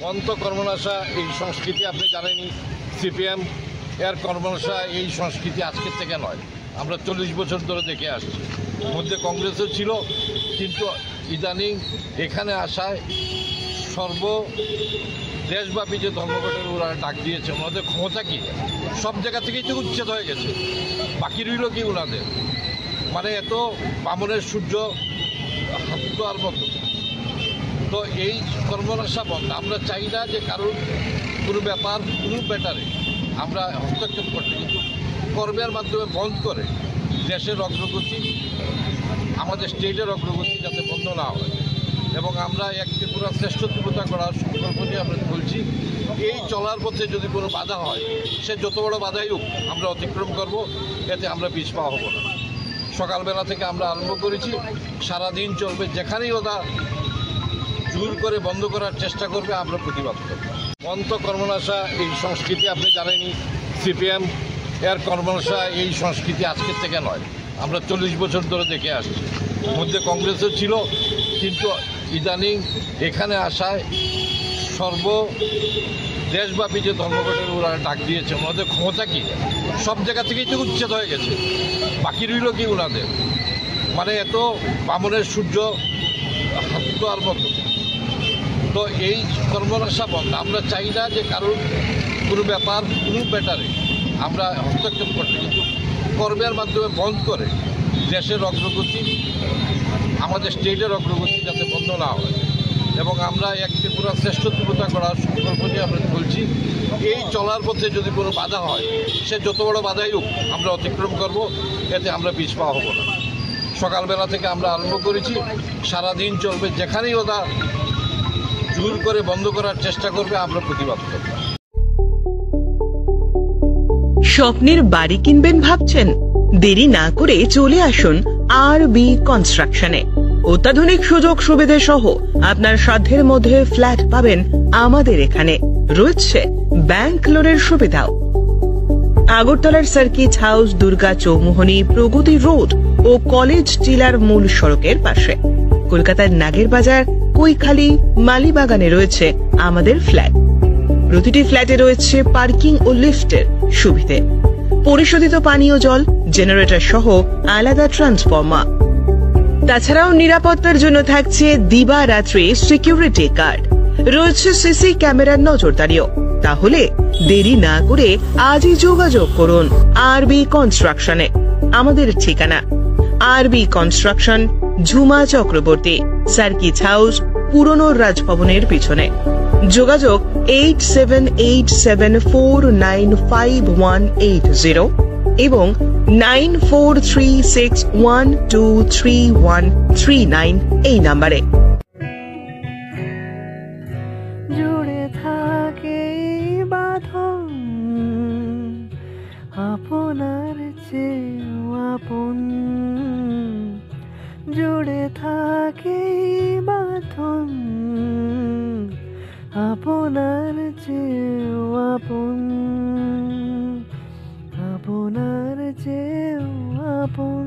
মন্ত কর্মনাশা এই সংস্কৃতি আপনি জানেনই। সিপিএম এর কর্মনাশা এই সংস্কৃতি আজকের থেকে নয়, আমরা 40 বছর ধরে দেখে আসছি। মধ্যে কংগ্রেসও ছিল, কিন্তু ইদানিং এখানে আসায় দেশব্যাপী যে ধর্মঘটের ওরা ডাক দিয়েছে, ওনাদের ক্ষমতা কি? সব জায়গা থেকেই তো উচ্ছেদ হয়ে গেছে, বাকি রইল কি ওনাদের? মানে এত বামনের সূর্য হাত আর মতো। তো এই কর্মনাশা বন্ধ। আমরা চাই না যে কারোর কোনো ব্যাপার কোনো ব্যাটারে আমরা হস্তক্ষেপ করতে, কিন্তু কর্মের মাধ্যমে বন্ধ করে দেশের অগ্রগতি, আমাদের স্টেটের অগ্রগতি যাতে বন্ধ না হয়। এবং আমরা এক ত্রিপুরা শ্রেষ্ঠত্বতা করার সংকল্প নিয়ে আমরা চলছি। এই চলার পথে যদি কোনো বাধা হয়, সে যত বড় বাধাই হোক আমরা অতিক্রম করব, এতে আমরা পিছপা হব না। সকালবেলা থেকে আমরা আরম্ভ করেছি, সারাদিন চলবে। যেখানেই ওরা জোর করে বন্ধ করার চেষ্টা করবে, আমরা প্রতিবাদ করব। মন্ত কর্মনাশা এই সংস্কৃতি আপনি জানেনই। সিপিএম এর কর্মনাশা এই সংস্কৃতি আজকের থেকে নয়, আমরা 40 বছর ধরে দেখে আসছি। মধ্যে কংগ্রেসও ছিল, কিন্তু ইদানিং এখানে আসায় দেশব্যাপী যে ধর্মঘটের ওরা ডাক দিয়েছে, ওনাদের ক্ষমতা কি? সব জায়গা থেকেই তো উচ্ছেদ হয়ে গেছে, বাকি রইল কি ওনাদের? মানে এত বামনের সূর্য হাত আর মতো। তো এই কর্মনাশা বন্ধ। আমরা চাই না যে কারোর কোনো ব্যাপার কোনো ব্যাটারে আমরা হস্তক্ষেপ করতে, কিন্তু কর্মের মাধ্যমে বন্ধ করে দেশের অগ্রগতি, আমাদের স্টেটের অগ্রগতি যাতে বন্ধ না হয়। এবং আমরা এক ত্রিপুরা শ্রেষ্ঠত্বতা করার সংকল্প নিয়ে আমরা চলছি। এই চলার পথে যদি কোনো বাধা হয়, সে যত বড় বাধাই হোক আমরা অতিক্রম করব, এতে আমরা পিছপা হব না। সকালবেলা থেকে আমরা আরম্ভ করেছি, সারাদিন চলবে। যেখানেই ওরা জোর করে বন্ধ করার চেষ্টা করবে, আমরা প্রতিবাদ করব। স্বপ্নের বাড়ি কিনবেন ভাবছেন? দেরি না করে চলে আসুন আরবি কনস্ট্রাকশনে। অত্যাধুনিক সুযোগ সুবিধা সহ আপনার সাধ্যের মধ্যে ফ্ল্যাট পাবেন আমাদের এখানে। রয়েছে ব্যাংক লোনের সুবিধাও। আগরতলার সার্কিট হাউস, দুর্গা চৌমুহনী, প্রগতি রোড ও কলেজ টিলার মূল সড়কের পাশে। কলকাতার নাগের বাজার, কৈখালি, মালিবাগানে রয়েছে আমাদের ফ্ল্যাট। প্রতিটি ফ্ল্যাটে রয়েছে পার্কিং ও লিফটের সুবিধে, পরিশোধিত পানীয় জল, জেনারেটর সহ আলাদা ট্রান্সফরমার। তাছাড়াও নিরাপত্তার জন্য থাকছে দিবারাত্রি সিকিউরিটি গার্ড, রয়েছে সিসি ক্যামেরার নজরদারিও। তাহলে দেরি না করে আজই যোগাযোগ করুন আরবি কনস্ট্রাকশনে। আমাদের ঠিকানা আরবি construction, Jhuma Chakraborty, circuit house, পুরনো রাজভবনের পিছনে। যোগাযোগ 8787495180 এবং 9436123139 এই নাম্বারে। জুড়ে থাকে বাঁধন আপনার চেয়েও আপন, জুড়ে থাকে বাঁধন আপনার চেয়েও আপন, আপনার চেয়েও আপন।